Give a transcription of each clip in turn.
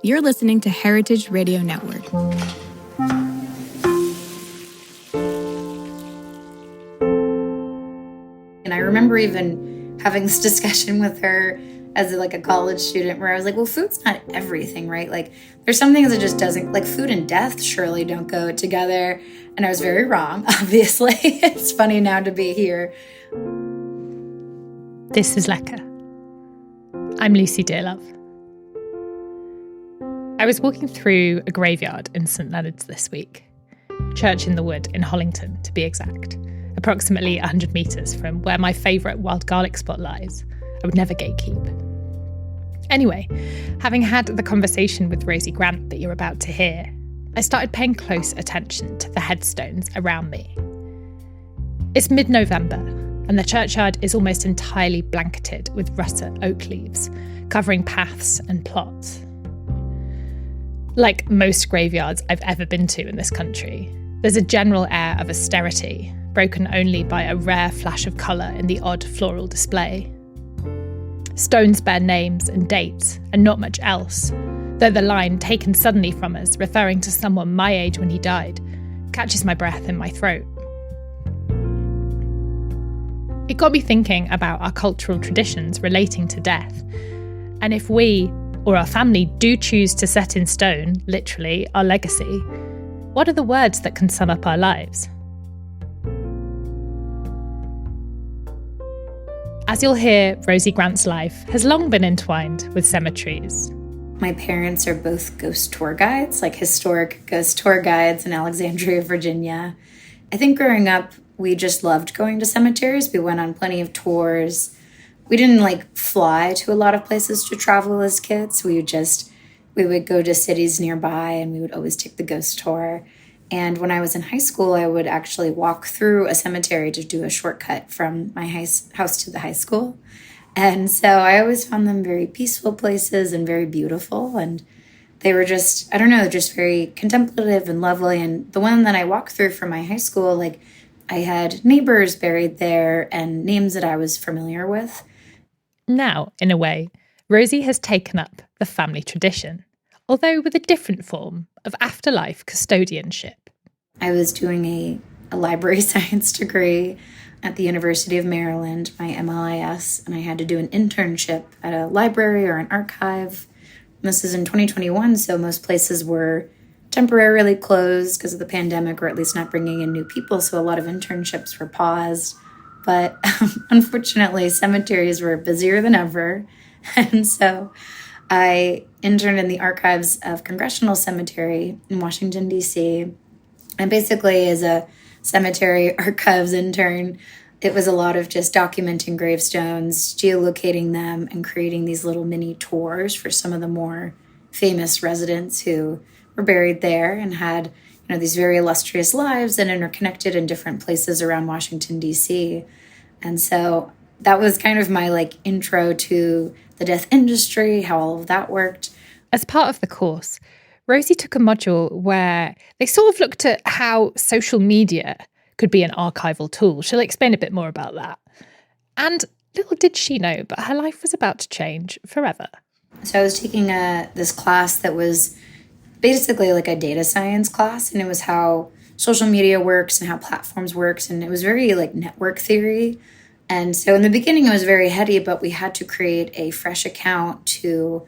You're listening to Heritage Radio Network. And I remember even having this discussion with her as a college student where I was like, well, food's not everything, right? Like, there's some things that just doesn't, like food and death surely don't go together. And I was very wrong, obviously. It's funny now to be here. This is Lecker. I'm Lucy Dearlove. I was walking through a graveyard in St Leonard's this week. Church in the Wood in Hollington, to be exact. Approximately 100 metres from where my favourite wild garlic spot lies. I would never gatekeep. Anyway, having had the conversation with Rosie Grant that you're about to hear, I started paying close attention to the headstones around me. It's mid-November, and the churchyard is almost entirely blanketed with russet oak leaves, covering paths and plots. Like most graveyards I've ever been to in this country, there's a general air of austerity, broken only by a rare flash of colour in the odd floral display. Stones bear names and dates, and not much else, though the line taken suddenly from us, referring to someone my age when he died, catches my breath in my throat. It got me thinking about our cultural traditions relating to death, and if we, or our family, do choose to set in stone, literally, our legacy, what are the words that can sum up our lives? As you'll hear, Rosie Grant's life has long been entwined with cemeteries. My parents are both ghost tour guides, like historic ghost tour guides in Alexandria, Virginia. I think growing up, we just loved going to cemeteries. We went on plenty of tours. We didn't fly to a lot of places to travel as kids. We would go to cities nearby and we would always take the ghost tour. And when I was in high school, I would actually walk through a cemetery to do a shortcut from my house to the high school. And so I always found them very peaceful places and very beautiful. And they were just very contemplative and lovely. And the one that I walked through from my high school, I had neighbors buried there and names that I was familiar with. Now, in a way, Rosie has taken up the family tradition, although with a different form of afterlife custodianship. I was doing a library science degree at the University of Maryland, my MLIS, and I had to do an internship at a library or an archive. And this is in 2021, so most places were temporarily closed because of the pandemic, or at least not bringing in new people, so a lot of internships were paused. But unfortunately, cemeteries were busier than ever, and so I interned in the archives of Congressional Cemetery in Washington, D.C., and basically as a cemetery archives intern, it was a lot of just documenting gravestones, geolocating them, and creating these little mini tours for some of the more famous residents who were buried there and had, these very illustrious lives and interconnected in different places around Washington, D.C. And so that was kind of my intro to the death industry, how all of that worked. As part of the course, Rosie took a module where they sort of looked at how social media could be an archival tool. She'll explain a bit more about that. And little did she know, but her life was about to change forever. So I was taking this class that was basically a data science class, and it was how social media works and how platforms works, and it was very network theory. And so in the beginning it was very heady, but we had to create a fresh account to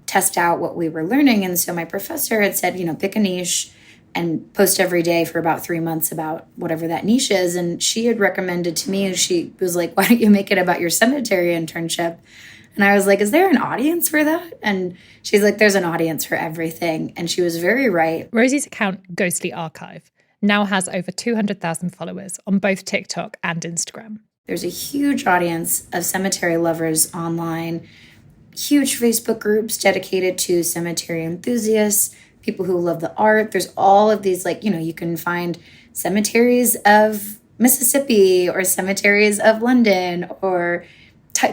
test out what we were learning. And so my professor had said, pick a niche and post every day for about 3 months about whatever that niche is. And she had recommended to me, she was like, why don't you make it about your cemetery internship? And I was like, is there an audience for that? And she's like, there's an audience for everything. And she was very right. Rosie's account, Ghostly Archive, now has over 200,000 followers on both TikTok and Instagram. There's a huge audience of cemetery lovers online, huge Facebook groups dedicated to cemetery enthusiasts, people who love the art. There's all of these, you can find cemeteries of Mississippi or cemeteries of London or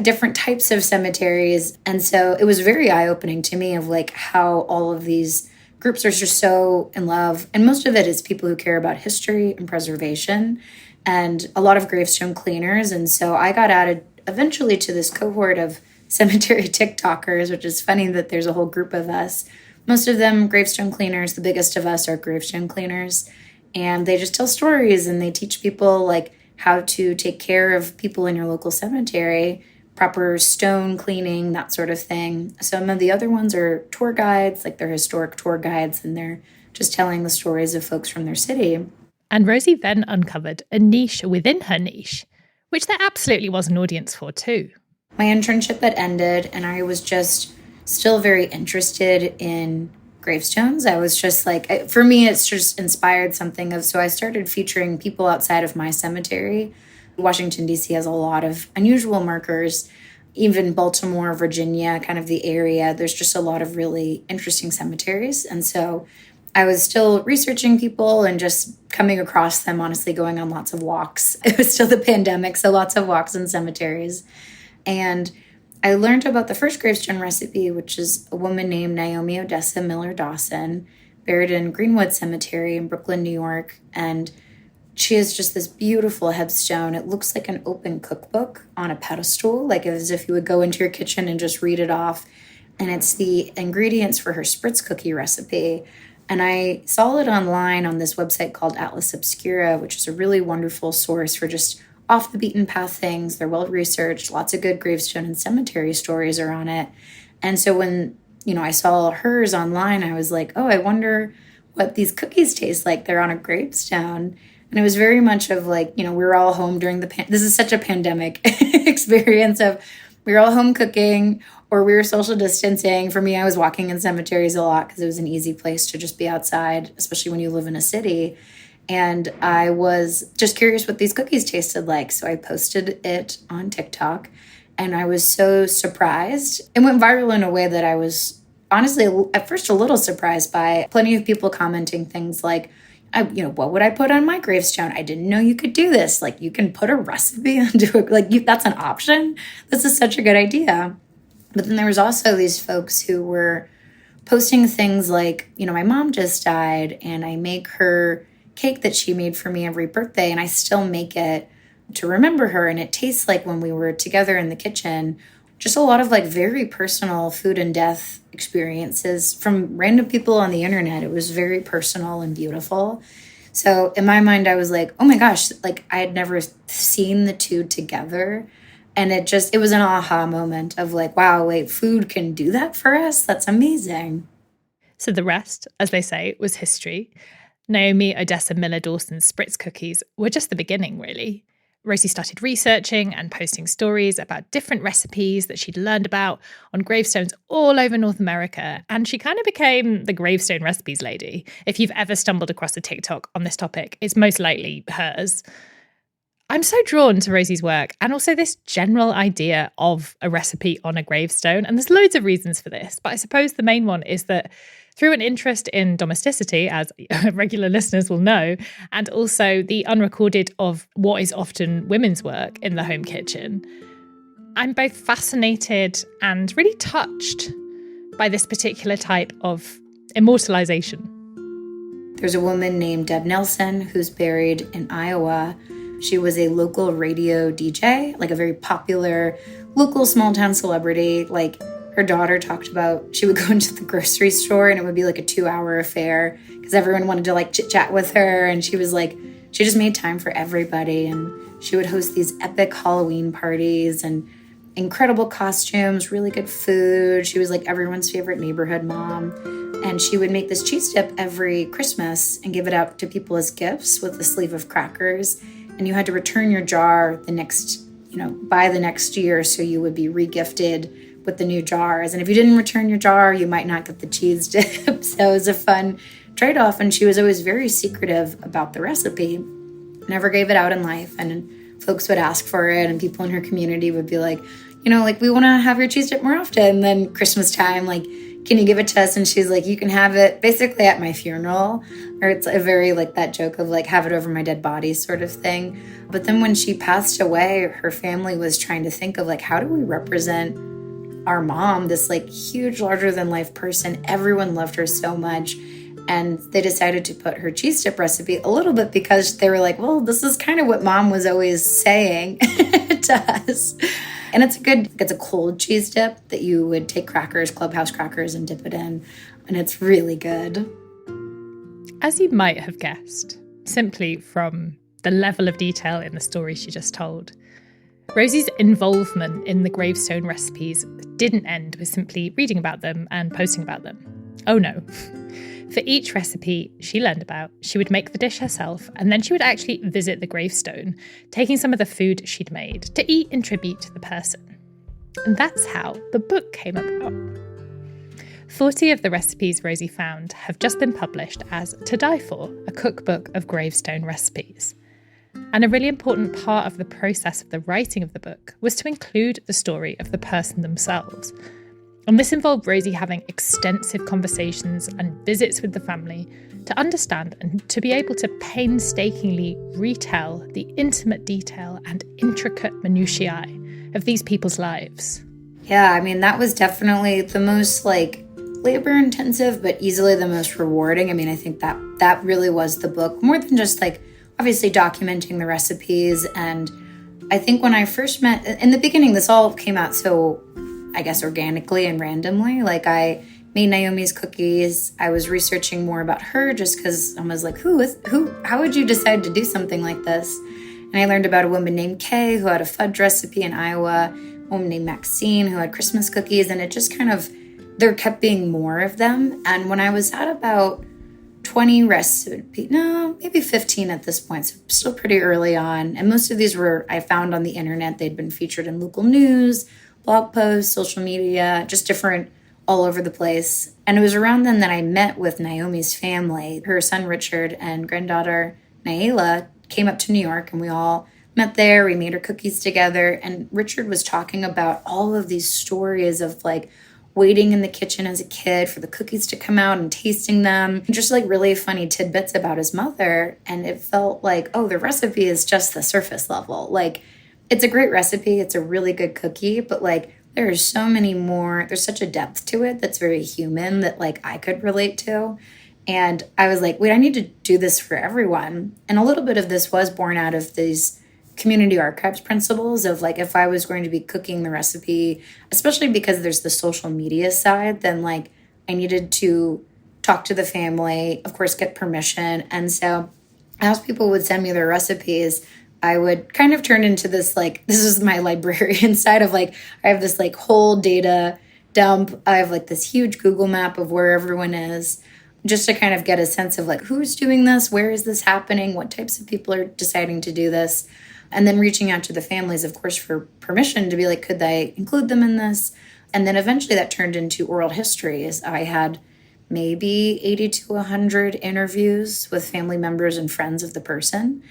different types of cemeteries. And so it was very eye-opening to me of how all of these groups are just so in love. And most of it is people who care about history and preservation and a lot of gravestone cleaners. And so I got added eventually to this cohort of cemetery TikTokers, which is funny that there's a whole group of us most of them gravestone cleaners. The biggest of us are gravestone cleaners. And they just tell stories and they teach people like how to take care of people in your local cemetery, proper stone cleaning, that sort of thing. Some of the other ones are tour guides, like they're historic tour guides, and they're just telling the stories of folks from their city. And Rosie then uncovered a niche within her niche, which there absolutely was an audience for too. My internship had ended and I was just still very interested in gravestones. I was just like, for me, it's just inspired something of, so I started featuring people outside of my cemetery. Washington, D.C. has a lot of unusual markers, even Baltimore, Virginia, kind of the area. There's just a lot of really interesting cemeteries. And so I was still researching people and just coming across them, honestly, going on lots of walks. It was still the pandemic, so lots of walks in cemeteries. And I learned about the first gravestone recipe, which is a woman named Naomi Odessa Miller Dawson, buried in Greenwood Cemetery in Brooklyn, New York. And she has just this beautiful headstone. It looks like an open cookbook on a pedestal, like as if you would go into your kitchen and just read it off. And it's the ingredients for her spritz cookie recipe. And I saw it online on this website called Atlas Obscura, which is a really wonderful source for just off the beaten path things. They're well researched. Lots of good gravestone and cemetery stories are on it. And so when, I saw hers online, I was like, oh, I wonder what these cookies taste like. They're on a gravestone. And it was very much of like, we were all home during this is such a pandemic experience of we were all home cooking or we were social distancing. For me, I was walking in cemeteries a lot because it was an easy place to just be outside, especially when you live in a city. And I was just curious what these cookies tasted like. So I posted it on TikTok and I was so surprised. It went viral in a way that I was honestly at first a little surprised by. Plenty of people commenting things like, what would I put on my gravestone? I didn't know you could do this. Like you can put a recipe into it. Like that's an option. This is such a good idea. But then there was also these folks who were posting things like, my mom just died and I make her cake that she made for me every birthday and I still make it to remember her and it tastes like when we were together in the kitchen. Just a lot of like very personal food and death experiences from random people on the internet. It was very personal and beautiful. So in my mind, I was like, oh my gosh, like I had never seen the two together. And it was an aha moment of like, wow, wait, food can do that for us? That's amazing. So the rest, as they say, was history. Naomi Odessa Miller Dawson's spritz cookies were just the beginning, really. Rosie started researching and posting stories about different recipes that she'd learned about on gravestones all over North America, and she kind of became the gravestone recipes lady. If you've ever stumbled across a TikTok on this topic, it's most likely hers. I'm so drawn to Rosie's work and also this general idea of a recipe on a gravestone, and there's loads of reasons for this, but I suppose the main one is that through an interest in domesticity, as regular listeners will know, and also the unrecorded of what is often women's work in the home kitchen, I'm both fascinated and really touched by this particular type of immortalization. There's a woman named Deb Nelson who's buried in Iowa. She was a local radio DJ, like a very popular local small town celebrity. Like her daughter talked about, she would go into the grocery store and it would be like a 2-hour affair because everyone wanted to like chit chat with her. And she was like, she just made time for everybody. And she would host these epic Halloween parties and incredible costumes, really good food. She was like everyone's favorite neighborhood mom. And she would make this cheese dip every Christmas and give it out to people as gifts with a sleeve of crackers. And you had to return your jar by the next year, so you would be re-gifted with the new jars. And if you didn't return your jar, you might not get the cheese dip. So it was a fun trade-off. And she was always very secretive about the recipe, never gave it out in life. And folks would ask for it, and people in her community would be like, we want to have your cheese dip more often. And then Christmas time, like, can you give it to us? And she's like, you can have it basically at my funeral. Or it's a very like that joke of like, have it over my dead body sort of thing. But then when she passed away, her family was trying to think of like, how do we represent our mom, this like huge, larger than life person? Everyone loved her so much. And they decided to put her cheese dip recipe a little bit because they were like, well, this is kind of what mom was always saying to us. And it's a cold cheese dip that you would take crackers, Clubhouse crackers, and dip it in. And it's really good. As you might have guessed, simply from the level of detail in the story she just told, Rosie's involvement in the gravestone recipes didn't end with simply reading about them and posting about them. Oh no. For each recipe she learned about, she would make the dish herself, and then she would actually visit the gravestone, taking some of the food she'd made to eat in tribute to the person. And that's how the book came about. 40 of the recipes Rosie found have just been published as To Die For, a cookbook of gravestone recipes. And a really important part of the process of the writing of the book was to include the story of the person themselves. And this involved Rosie having extensive conversations and visits with the family to understand and to be able to painstakingly retell the intimate detail and intricate minutiae of these people's lives. Yeah, I mean, that was definitely the most labor intensive, but easily the most rewarding. I mean, I think that really was the book, more than just obviously documenting the recipes. And I think when I first met, in the beginning, this all came out so, I guess, organically and randomly. I made Naomi's cookies. I was researching more about her just because I was like, how would you decide to do something like this? And I learned about a woman named Kay who had a fudge recipe in Iowa, a woman named Maxine who had Christmas cookies, and it just there kept being more of them. And when I was at about 20 recipes, no, maybe 15 at this point, so still pretty early on. And most of these I found on the internet. They'd been featured in local news, blog posts, social media, just different all over the place. And it was around then that I met with Naomi's family. Her son Richard and granddaughter Naila came up to New York, and we all met there. We made our cookies together. And Richard was talking about all of these stories of waiting in the kitchen as a kid for the cookies to come out and tasting them. Just really funny tidbits about his mother. And it felt the recipe is just the surface level. It's a great recipe. It's a really good cookie, but there's so many more. There's such a depth to it that's very human that I could relate to. And I was like, wait, I need to do this for everyone. And a little bit of this was born out of these community archives principles of if I was going to be cooking the recipe, especially because there's the social media side, then I needed to talk to the family, of course, get permission. And so as people would send me their recipes, I would kind of turn into this, this is my librarian side of I have this whole data dump. I have this huge Google map of where everyone is, just to kind of get a sense of who's doing this, where is this happening, what types of people are deciding to do this. And then reaching out to the families, of course, for permission to be could they include them in this? And then eventually that turned into oral histories. I had maybe 80 to 100 interviews with family members and friends of the person,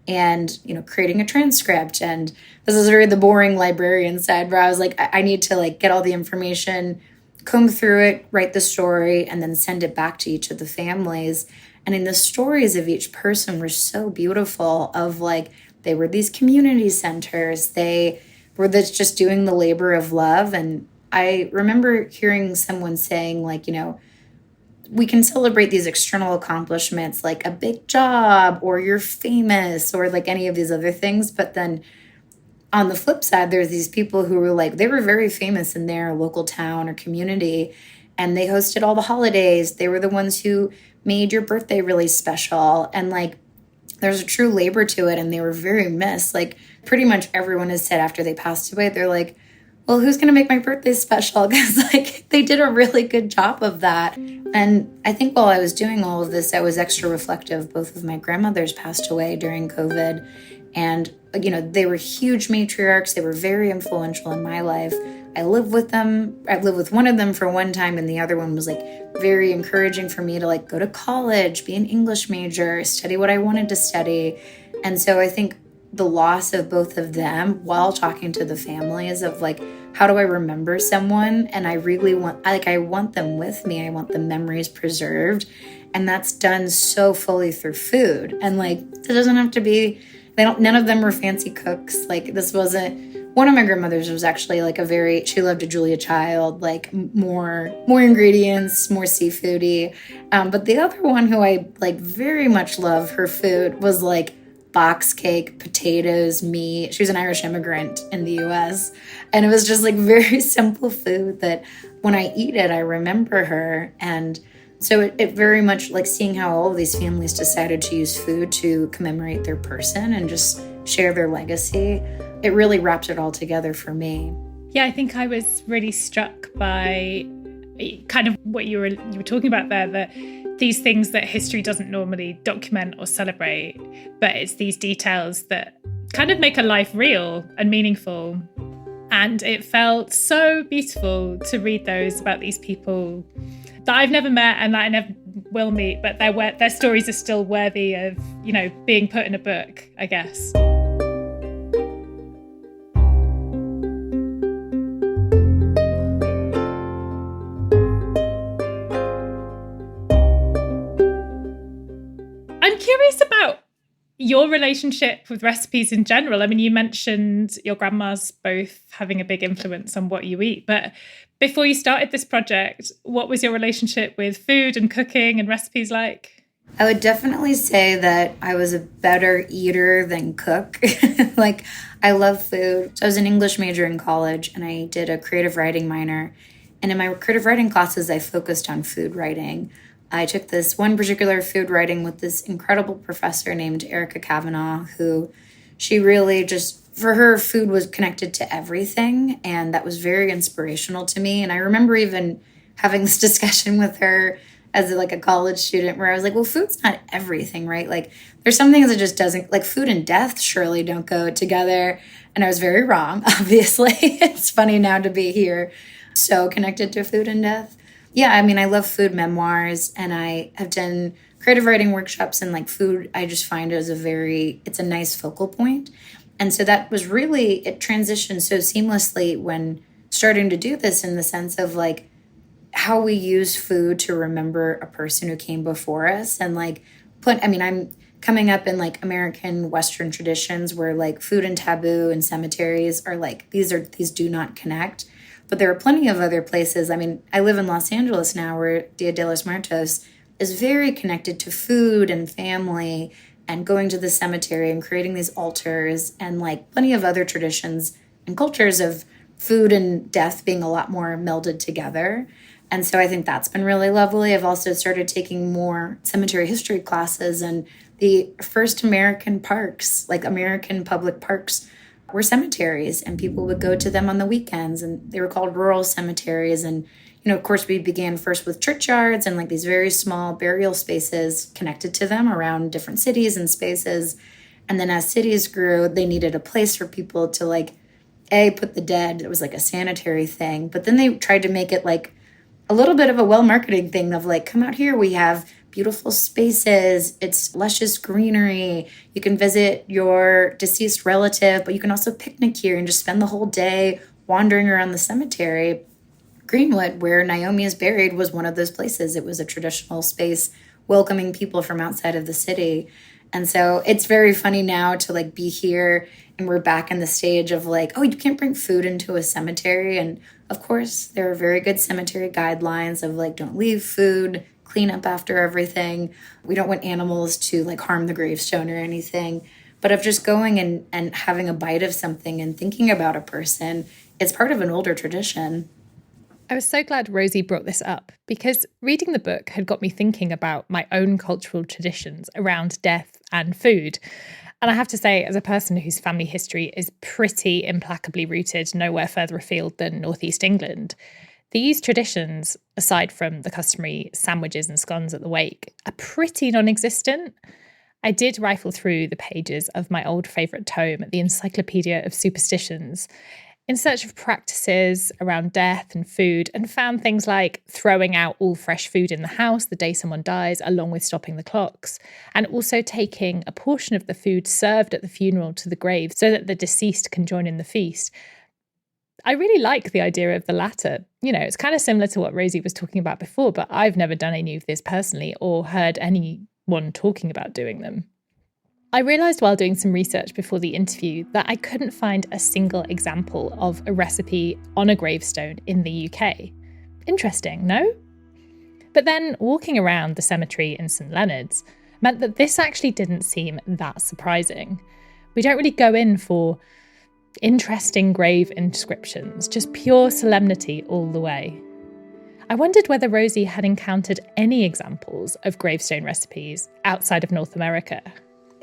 and, creating a transcript. And this is very the boring librarian side where I was I need to get all the information, comb through it, write the story, and then send it back to each of the families. And in the stories of each person were so beautiful of they were these community centers. They were just doing the labor of love. And I remember hearing someone saying, we can celebrate these external accomplishments, a big job, or you're famous, or any of these other things. But then on the flip side, there's these people who were they were very famous in their local town or community, and they hosted all the holidays. They were the ones who made your birthday really special. And there's a true labor to it, and they were very missed. Pretty much everyone has said after they passed away, they're well, who's going to make my birthday special? Because they did a really good job of that. And I think while I was doing all of this, I was extra reflective. Both of my grandmothers passed away during COVID, and they were huge matriarchs. They were very influential in my life. I lived with them. I lived with one of them for one time, and the other one was very encouraging for me to go to college, be an English major, study what I wanted to study. And so I think the loss of both of them, while talking to the families of how do I remember someone? And I really want, I want them with me. I want the memories preserved. And that's done so fully through food. And it doesn't have to be, none of them were fancy cooks. This wasn't, one of my grandmothers was actually she loved a Julia Child, more ingredients, more seafoody. But the other one who I very much love her food was box cake, potatoes, meat. She was an Irish immigrant in the US. And it was just like very simple food that when I eat it, I remember her. And so it very much like seeing how all of these families decided to use food to commemorate their person and just share their legacy. It really wrapped it all together for me. Yeah, I think I was really struck by kind of what you were talking about there, that these things that history doesn't normally document or celebrate, but it's these details that kind of make a life real and meaningful. And it felt so beautiful to read those about these people that I've never met and that I never will meet, but their stories are still worthy of, being put in a book, I guess. Curious about your relationship with recipes in general. I mean, you mentioned your grandmas both having a big influence on what you eat, but before you started this project, what was your relationship with food and cooking and recipes like? I would definitely say that I was a better eater than cook. Like, I love food. So I was an English major in college and I did a creative writing minor. And in my creative writing classes, I focused on food writing. I took this one particular food writing with this incredible professor named Erica Kavanaugh, who she really just, for her, food was connected to everything. And that was very inspirational to me. And I remember even having this discussion with her as a college student where I was like, well, food's not everything, right? Like there's some things that just doesn't, like food and death surely don't go together. And I was very wrong, obviously. It's funny now to be here so connected to food and death. Yeah, I mean, I love food memoirs and I have done creative writing workshops, and food, I just find it's a nice focal point. And so that was really, it transitioned so seamlessly when starting to do this, in the sense of how we use food to remember a person who came before us. And I'm coming up in American Western traditions where food and taboo and cemeteries are these do not connect. But there are plenty of other places. I mean, I live in Los Angeles now where Dia de los Muertos is very connected to food and family and going to the cemetery and creating these altars, and plenty of other traditions and cultures of food and death being a lot more melded together. And so I think that's been really lovely. I've also started taking more cemetery history classes, and the first American parks, American public parks, were cemeteries, and people would go to them on the weekends, and they were called rural cemeteries. And, of course, we began first with churchyards and these very small burial spaces connected to them around different cities and spaces. And then as cities grew, they needed a place for people to put the dead. It was a sanitary thing. But then they tried to make it a little bit of a well-marketing thing of come out here, we have beautiful spaces, it's luscious greenery, you can visit your deceased relative, but you can also picnic here and just spend the whole day wandering around the cemetery. Greenwood, where Naomi is buried, was one of those places. It was a traditional space welcoming people from outside of the city. And so it's very funny now to be here, and we're back in the stage of oh, you can't bring food into a cemetery. And of course, there are very good cemetery guidelines of don't leave food, clean up after everything. We don't want animals to harm the gravestone or anything. But of just going and having a bite of something and thinking about a person, it's part of an older tradition. I was so glad Rosie brought this up, because reading the book had got me thinking about my own cultural traditions around death and food. And I have to say, as a person whose family history is pretty implacably rooted nowhere further afield than Northeast England, these traditions, aside from the customary sandwiches and scones at the wake, are pretty non-existent. I did rifle through the pages of my old favourite tome, the Encyclopedia of Superstitions, in search of practices around death and food, and found things like throwing out all fresh food in the house the day someone dies, along with stopping the clocks, and also taking a portion of the food served at the funeral to the grave so that the deceased can join in the feast. I really like the idea of the latter. It's kind of similar to what Rosie was talking about before, but I've never done any of this personally or heard anyone talking about doing them. I realised while doing some research before the interview that I couldn't find a single example of a recipe on a gravestone in the UK. Interesting, no? But then, walking around the cemetery in St Leonard's, meant that this actually didn't seem that surprising. We don't really go in for interesting grave inscriptions, just pure solemnity all the way. I wondered whether Rosie had encountered any examples of gravestone recipes outside of North America.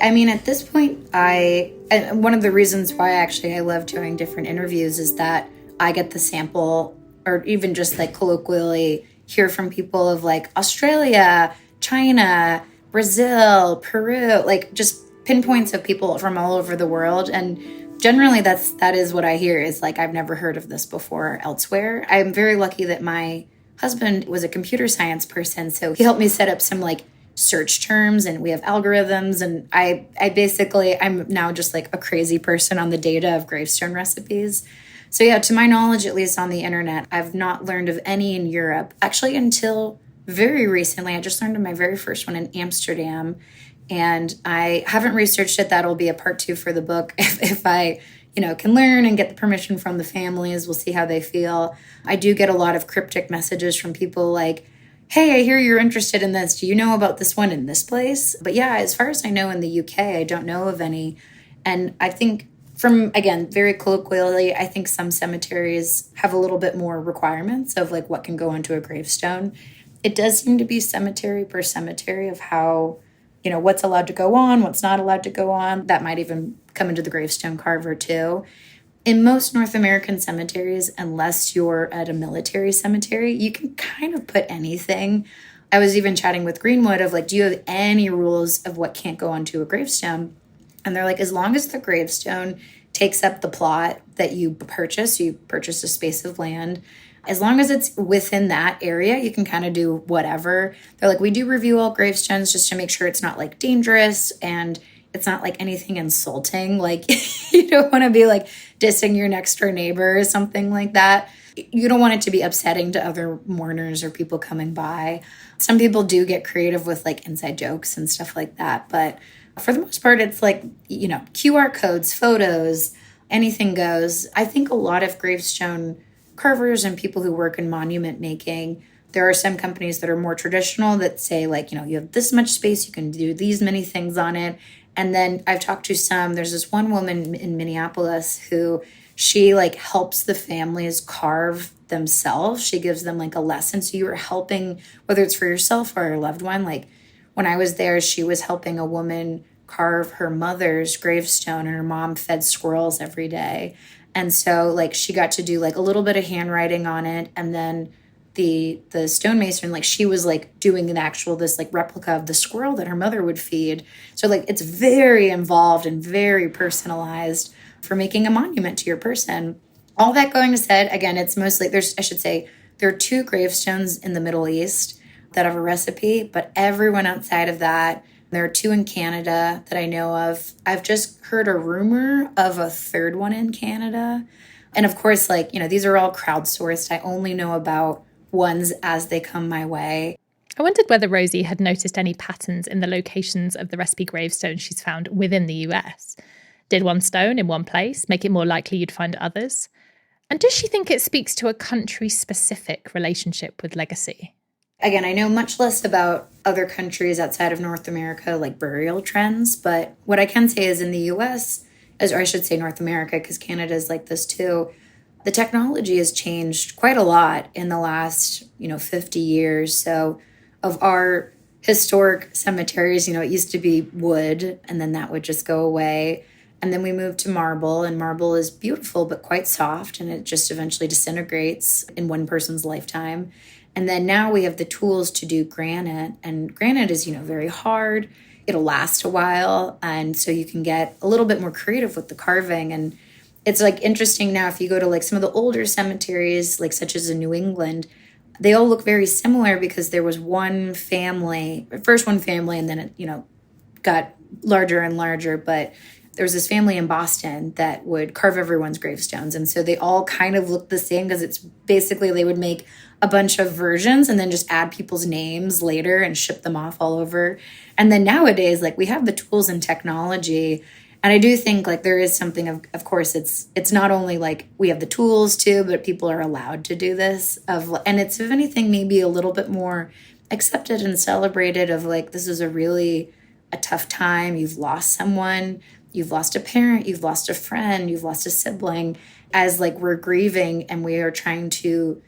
I mean, at this point, one of the reasons why I love doing different interviews is that I get the sample, or even just like colloquially hear from people of like Australia, China, Brazil, Peru, like just pinpoints of people from all over the world. And generally that is what I hear is like, I've never heard of this before elsewhere. I'm very lucky that my husband was a computer science person, so he helped me set up some like search terms, and we have algorithms, and I'm now just like a crazy person on the data of gravestone recipes. So yeah, to my knowledge, at least on the internet, I've not learned of any in Europe. Actually, until very recently, I just learned of my very first one in Amsterdam, and I haven't researched it. That'll be a part 2 for the book if I can learn and get the permission from the families. We'll see how they feel. I do get a lot of cryptic messages from people like, hey, I hear you're interested in this. Do you know about this one in this place? But yeah, as far as I know in the UK, I don't know of any. And I think again, very colloquially, I think some cemeteries have a little bit more requirements of like what can go onto a gravestone. It does seem to be cemetery per cemetery of how, what's allowed to go on, what's not allowed to go on. That might even come into the gravestone carver too. In most North American cemeteries, unless you're at a military cemetery, you can kind of put anything. I was even chatting with Greenwood of like, do you have any rules of what can't go onto a gravestone? And they're like, as long as the gravestone takes up the plot that you purchase a space of land, as long as it's within that area, you can kind of do whatever. They're like, we do review all gravestones just to make sure it's not like dangerous and it's not like anything insulting. Like you don't want to be like dissing your next door neighbor or something like that. You don't want it to be upsetting to other mourners or people coming by. Some people do get creative with like inside jokes and stuff like that. But for the most part, it's like, QR codes, photos, anything goes. I think a lot of gravestone carvers and people who work in monument making, there are some companies that are more traditional that say like, you have this much space, you can do these many things on it. And then I've talked to there's this one woman in Minneapolis who she like helps the families carve themselves. She gives them like a lesson. So you are helping, whether it's for yourself or a loved one. Like when I was there, she was helping a woman carve her mother's gravestone, and her mom fed squirrels every day. And so like she got to do like a little bit of handwriting on it. And then the stonemason, like she was like doing this like replica of the squirrel that her mother would feed. So like it's very involved and very personalized for making a monument to your person. All that going said, again, it's mostly there are 2 gravestones in the Middle East that have a recipe, but everyone outside of that, there are 2 in Canada that I know of. I've just heard a rumor of a 3rd one in Canada. And of course, like, these are all crowdsourced. I only know about ones as they come my way. I wondered whether Rosie had noticed any patterns in the locations of the recipe gravestones she's found within the US. Did one stone in one place make it more likely you'd find others? And does she think it speaks to a country-specific relationship with legacy? Again, I know much less about other countries outside of North America, like burial trends, but what I can say is in the US, or I should say North America, because Canada is like this too, the technology has changed quite a lot in the last, 50 years. So of our historic cemeteries, it used to be wood, and then that would just go away. And then we moved to marble, and marble is beautiful, but quite soft, and it just eventually disintegrates in one person's lifetime. And then now we have the tools to do granite, and granite is, very hard. It'll last a while. And so you can get a little bit more creative with the carving. And it's like interesting now, if you go to like some of the older cemeteries, like such as in New England, they all look very similar because there was one family, and then it, got larger and larger. But there was this family in Boston that would carve everyone's gravestones. And so they all kind of looked the same because it's basically they would make a bunch of versions and then just add people's names later and ship them off all over. And then nowadays, like we have the tools and technology. And I do think like there is something of course, it's not only like we have the tools too, but people are allowed to do this and it's, if anything, maybe a little bit more accepted and celebrated of like, this is a really a tough time, you've lost someone, you've lost a parent, you've lost a friend, you've lost a sibling, as like we're grieving and we are trying to,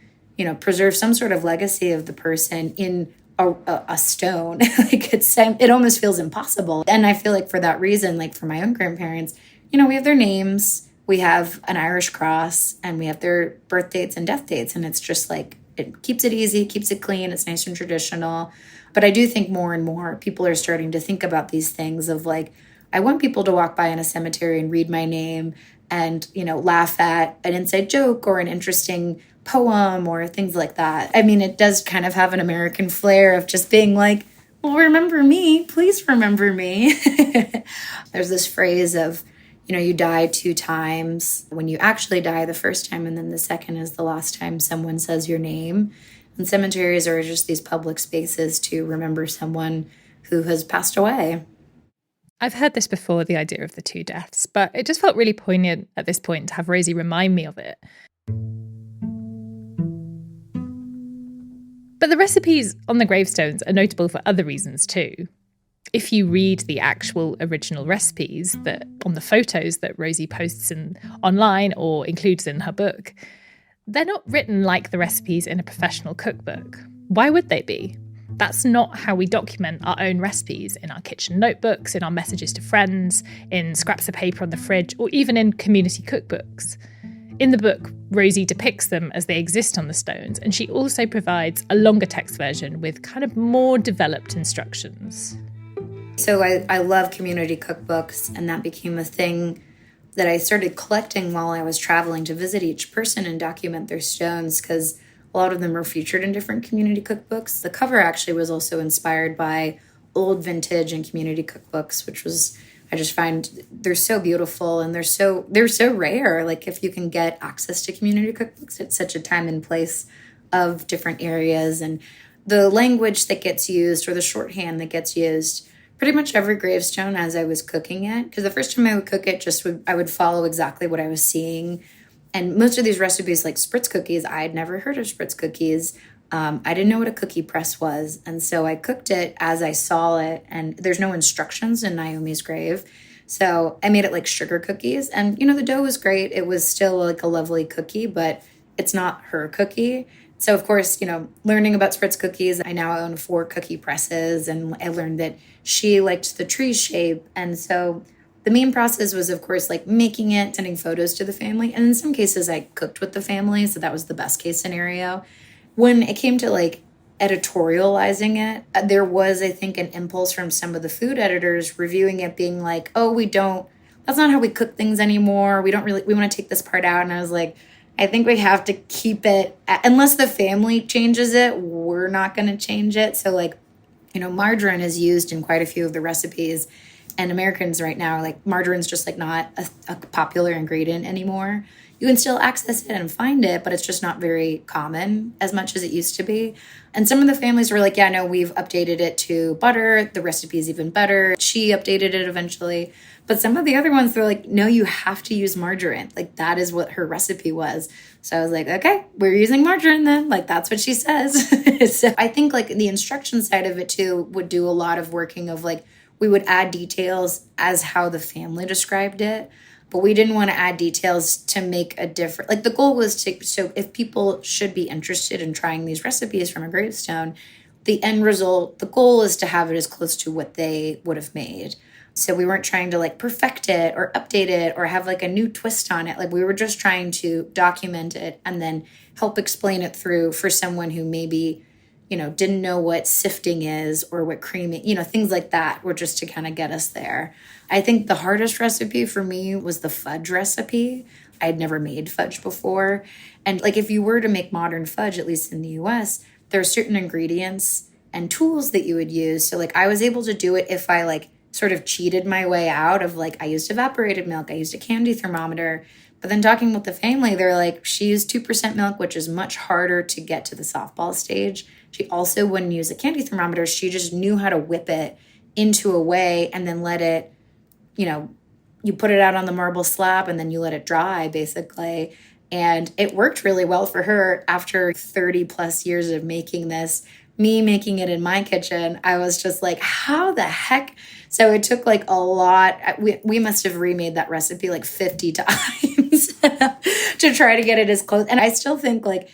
preserve some sort of legacy of the person in a stone. Like it almost feels impossible. And I feel like for that reason, like for my own grandparents, we have their names, we have an Irish cross, and we have their birth dates and death dates. And it's just like, it keeps it easy, keeps it clean, it's nice and traditional. But I do think more and more people are starting to think about these things of like, I want people to walk by in a cemetery and read my name and, laugh at an inside joke or an interesting poem or things like that. I mean, it does kind of have an American flair of just being like, well, remember me, please remember me. There's this phrase of, you die 2 times. When you actually die the first time, and then the second is the last time someone says your name. And cemeteries are just these public spaces to remember someone who has passed away. I've heard this before, the idea of the 2 deaths, but it just felt really poignant at this point to have Rosie remind me of it. But the recipes on the gravestones are notable for other reasons too. If you read the actual original recipes that on the photos that Rosie posts online or includes in her book, they're not written like the recipes in a professional cookbook. Why would they be? That's not how we document our own recipes in our kitchen notebooks, in our messages to friends, in scraps of paper on the fridge, or even in community cookbooks. In the book, Rosie depicts them as they exist on the stones, and she also provides a longer text version with kind of more developed instructions. So I love community cookbooks, and that became a thing that I started collecting while I was traveling to visit each person and document their stones, because a lot of them are featured in different community cookbooks. The cover actually was also inspired by old vintage and community cookbooks, which was, I just find they're so beautiful and they're so rare. Like if you can get access to community cookbooks at such a time and place of different areas, and the language that gets used or the shorthand that gets used, pretty much every gravestone as I was cooking it, because the first time I would cook it, I would follow exactly what I was seeing. And most of these recipes, like spritz cookies, I had never heard of spritz cookies. I didn't know what a cookie press was. And so I cooked it as I saw it. And there's no instructions in Naomi's grave. So I made it like sugar cookies. And, the dough was great. It was still like a lovely cookie, but it's not her cookie. So, of course, learning about spritz cookies, I now own 4 cookie presses. And I learned that she liked the tree shape. And so the main process was, of course, like making it, sending photos to the family. And in some cases, I cooked with the family. So that was the best case scenario. When it came to like editorializing it, there was, I think, an impulse from some of the food editors reviewing it being like, oh, that's not how we cook things anymore. We want to take this part out. And I was like, I think we have to keep it, unless the family changes it, we're not going to change it. So like, margarine is used in quite a few of the recipes. And Americans right now, like margarine's just like not a popular ingredient anymore. You can still access it and find it, but it's just not very common as much as it used to be. And some of the families were like, yeah, no, we've updated it to butter. The recipe is even better. She updated it eventually. But some of the other ones, they're like, no, you have to use margarine. Like that is what her recipe was. So I was like, okay, we're using margarine then. Like that's what she says. So I think like the instruction side of it too would do a lot of working of like, we would add details as how the family described it, but we didn't want to add details to make a difference. Like the goal was so if people should be interested in trying these recipes from a gravestone, the end result, the goal is to have it as close to what they would have made. So we weren't trying to like perfect it or update it or have like a new twist on it. Like we were just trying to document it and then help explain it through for someone who maybe didn't know what sifting is or what creaming, things like that were just to kind of get us there. I think the hardest recipe for me was the fudge recipe. I had never made fudge before. And like, if you were to make modern fudge, at least in the US, there are certain ingredients and tools that you would use. So like, I was able to do it if I like sort of cheated my way out of like, I used evaporated milk, I used a candy thermometer. But then talking with the family, they're like, she used 2% milk, which is much harder to get to the softball stage. She also wouldn't use a candy thermometer. She just knew how to whip it into a whey and then let it, you put it out on the marble slab and then you let it dry basically. And it worked really well for her after 30 plus years of making this. me making it in my kitchen, I was just like, how the heck? So it took like a lot. We must have remade that recipe like 50 times to try to get it as close. And I still think like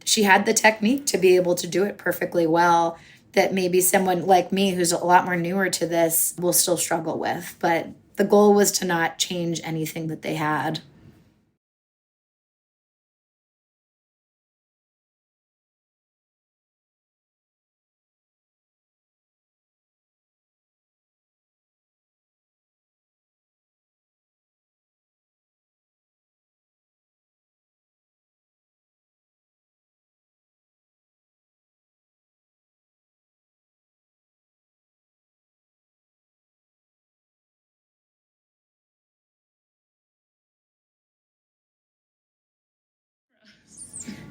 she had the technique to be able to do it perfectly well, that maybe someone like me who's a lot more newer to this will still struggle with. But the goal was to not change anything that they had.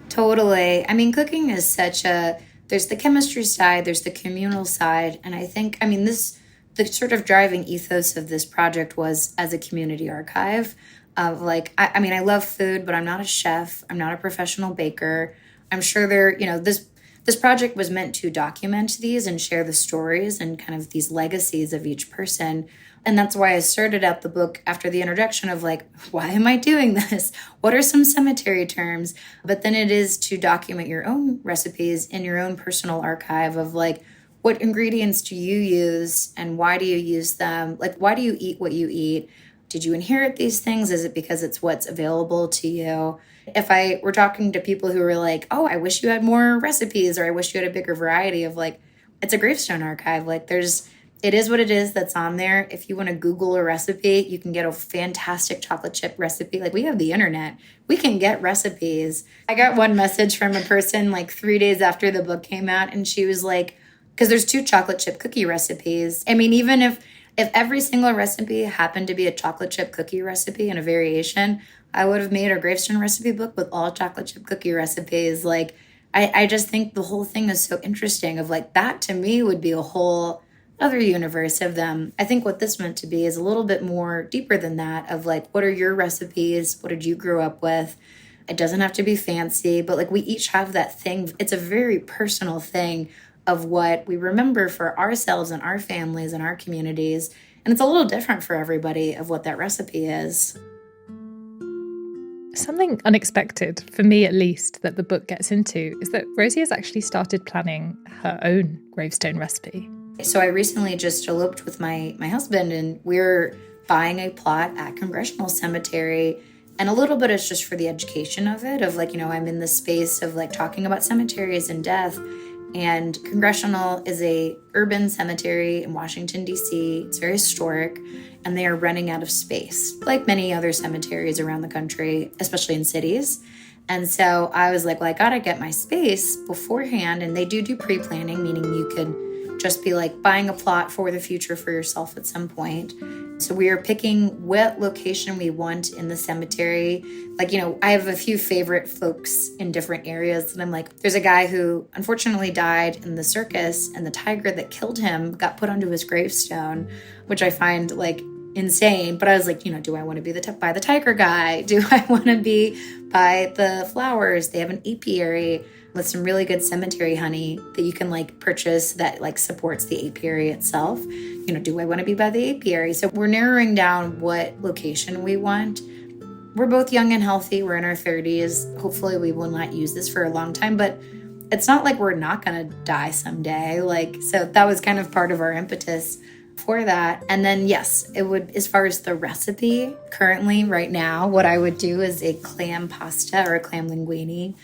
Totally. I mean, cooking is there's the chemistry side, there's the communal side. And I think, I mean, the sort of driving ethos of this project was as a community archive of like, I mean, I love food, but I'm not a chef. I'm not a professional baker. I'm sure this project was meant to document these and share the stories and kind of these legacies of each person. And that's why I started out the book after the introduction of like, why am I doing this? What are some cemetery terms? But then it is to document your own recipes in your own personal archive of like, what ingredients do you use and why do you use them? Like, why do you eat what you eat? Did you inherit these things? Is it because it's what's available to you? If I were talking to people who were like, oh, I wish you had more recipes or I wish you had a bigger variety of like, it's a gravestone archive. Like it is what it is that's on there. If you want to Google a recipe, you can get a fantastic chocolate chip recipe. Like we have the internet. We can get recipes. I got one message from a person like 3 days after the book came out and she was like, because there's 2 chocolate chip cookie recipes. I mean, even if every single recipe happened to be a chocolate chip cookie recipe and a variation, I would have made a gravestone recipe book with all chocolate chip cookie recipes. Like, I just think the whole thing is so interesting of like, that to me would be a whole other universe of them. I think what this meant to be is a little bit more deeper than that of like, what are your recipes? What did you grow up with? It doesn't have to be fancy, but like we each have that thing. It's a very personal thing of what we remember for ourselves and our families and our communities. And it's a little different for everybody of what that recipe is. Something unexpected, for me at least, that the book gets into is that Rosie has actually started planning her own gravestone recipe. So I recently just eloped with my husband and we're buying a plot at Congressional Cemetery. And a little bit is just for the education of it, of like, I'm in the space of like talking about cemeteries and death. And Congressional is a urban cemetery in Washington, D.C. It's very historic, and they are running out of space, like many other cemeteries around the country, especially in cities. And so I was like, well, I got to get my space beforehand. And they do pre-planning, meaning you could just be like buying a plot for the future for yourself at some point. So we are picking what location we want in the cemetery. Like, I have a few favorite folks in different areas. And I'm like, there's a guy who unfortunately died in the circus and the tiger that killed him got put onto his gravestone, which I find like insane. But I was like, do I want to be by the tiger guy? Do I want to be by the flowers? They have an apiary with some really good cemetery honey that you can like purchase that like supports the apiary itself. Do I want to be by the apiary? So we're narrowing down what location we want. We're both young and healthy. We're in our 30s. Hopefully we will not use this for a long time, but it's not like we're not going to die someday. So that was kind of part of our impetus for that. And then yes, it would, as far as the recipe currently right now, what I would do is a clam pasta or a clam linguine.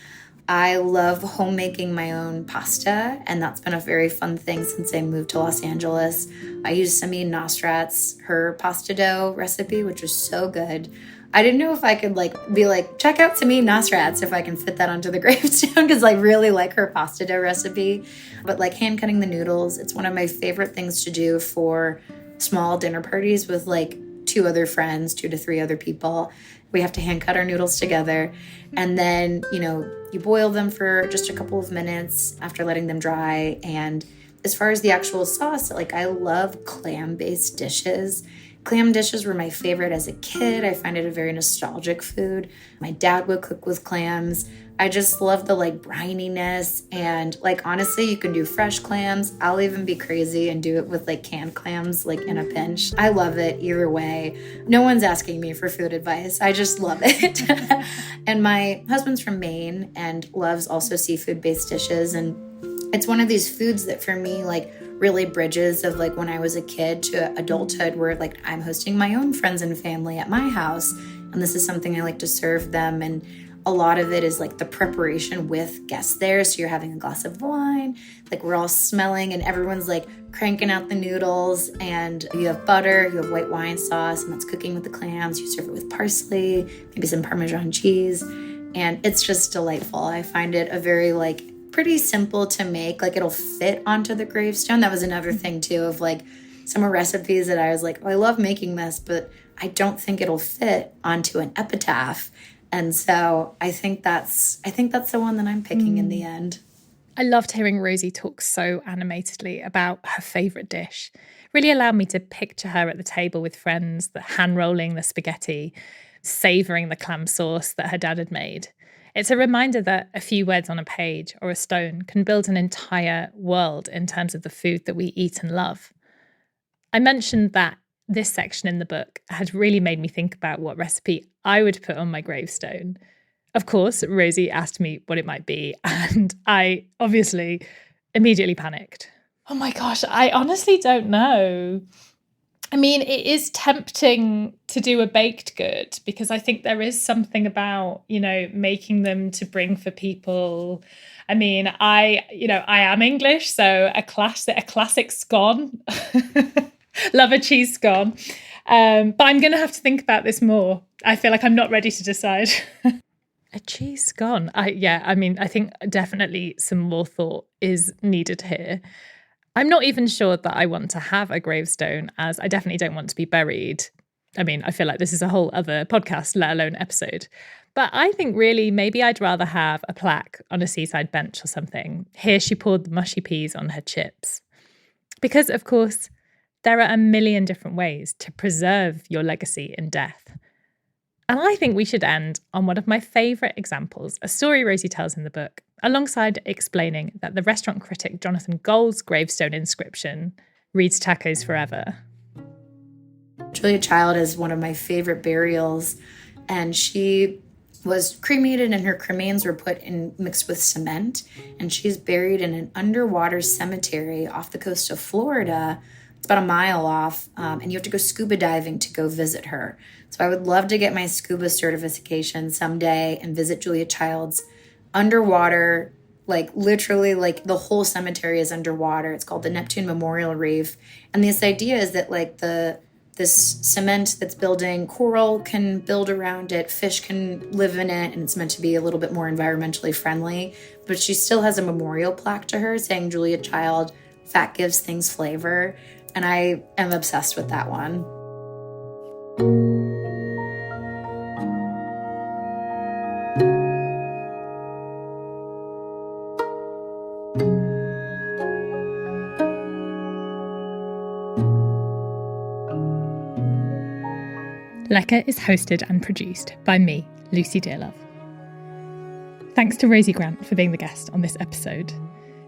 I love homemaking my own pasta, and that's been a very fun thing since I moved to Los Angeles. I used Samin Nosrat's, her pasta dough recipe, which was so good. I didn't know if I could be like, check out Samin Nosrat's if I can fit that onto the gravestone, because I really like her pasta dough recipe. But like hand cutting the noodles, it's one of my favorite things to do for small dinner parties with like 2 other friends, 2 to 3 other people. We have to hand cut our noodles together. And then, you boil them for just a couple of minutes after letting them dry. And as far as the actual sauce, like I love clam-based dishes. Clam dishes were my favorite as a kid. I find it a very nostalgic food. My dad would cook with clams. I just love the like brininess, and like honestly, you can do fresh clams. I'll even be crazy and do it with like canned clams, like in a pinch. I love it either way. No one's asking me for food advice. I just love it. And my husband's from Maine and loves also seafood-based dishes, and it's one of these foods that for me like really bridges of like when I was a kid to adulthood, where like I'm hosting my own friends and family at my house, and this is something I like to serve them. And a lot of it is like the preparation with guests there. So you're having a glass of wine, like we're all smelling and everyone's like cranking out the noodles, and you have butter, you have white wine sauce, and that's cooking with the clams. You serve it with parsley, maybe some Parmesan cheese, and it's just delightful. I find it a very like pretty simple to make, like it'll fit onto the gravestone. That was another thing too of like some recipes that I was like, oh, I love making this, but I don't think it'll fit onto an epitaph. And so I think that's the one that I'm picking in the end. I loved hearing Rosie talk so animatedly about her favourite dish. Really allowed me to picture her at the table with friends, the hand rolling the spaghetti, savouring the clam sauce that her dad had made. It's a reminder that a few words on a page or a stone can build an entire world in terms of the food that we eat and love. I mentioned that this section in the book had really made me think about what recipe I would put on my gravestone. Of course, Rosie asked me what it might be, and I obviously immediately panicked. Oh my gosh, I honestly don't know. I mean, it is tempting to do a baked good because I think there is something about, making them to bring for people. I mean, I am English, so a classic scone. Love a cheese scone. But I'm going to have to think about this more. I feel like I'm not ready to decide. A cheese scone. I think definitely some more thought is needed here. I'm not even sure that I want to have a gravestone, as I definitely don't want to be buried. I mean, I feel like this is a whole other podcast, let alone episode. But I think really maybe I'd rather have a plaque on a seaside bench or something. Here she poured the mushy peas on her chips. Because, of course, there are a million different ways to preserve your legacy in death. And I think we should end on one of my favourite examples, a story Rosie tells in the book, alongside explaining that the restaurant critic Jonathan Gould's gravestone inscription reads tacos forever. Julia Child is one of my favorite burials, and she was cremated and her cremains were put in mixed with cement, and she's buried in an underwater cemetery off the coast of Florida. It's about a mile off, and you have to go scuba diving to go visit her. So I would love to get my scuba certification someday and visit Julia Child's underwater, like literally like the whole cemetery is underwater. It's called the Neptune Memorial Reef. And this idea is that like this cement that's building, coral can build around it, fish can live in it, and it's meant to be a little bit more environmentally friendly. But she still has a memorial plaque to her saying Julia Child, fat gives things flavor. And I am obsessed with that one. Lecker is hosted and produced by me, Lucy Dearlove. Thanks to Rosie Grant for being the guest on this episode.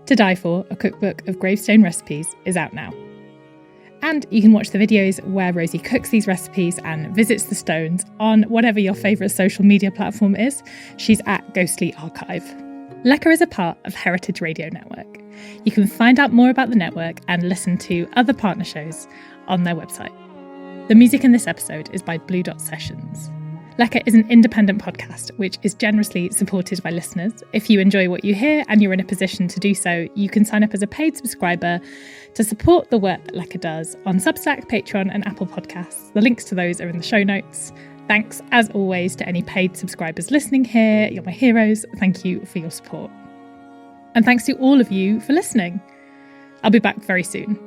To Die For, a cookbook of gravestone recipes, is out now. And you can watch the videos where Rosie cooks these recipes and visits the stones on whatever your favourite social media platform is. She's at Ghostly Archive. Lecker is a part of Heritage Radio Network. You can find out more about the network and listen to other partner shows on their website. The music in this episode is by Blue Dot Sessions. Lecker is an independent podcast, which is generously supported by listeners. If you enjoy what you hear and you're in a position to do so, you can sign up as a paid subscriber to support the work that Lecker does on Substack, Patreon, and Apple Podcasts. The links to those are in the show notes. Thanks, as always, to any paid subscribers listening here. You're my heroes. Thank you for your support. And thanks to all of you for listening. I'll be back very soon.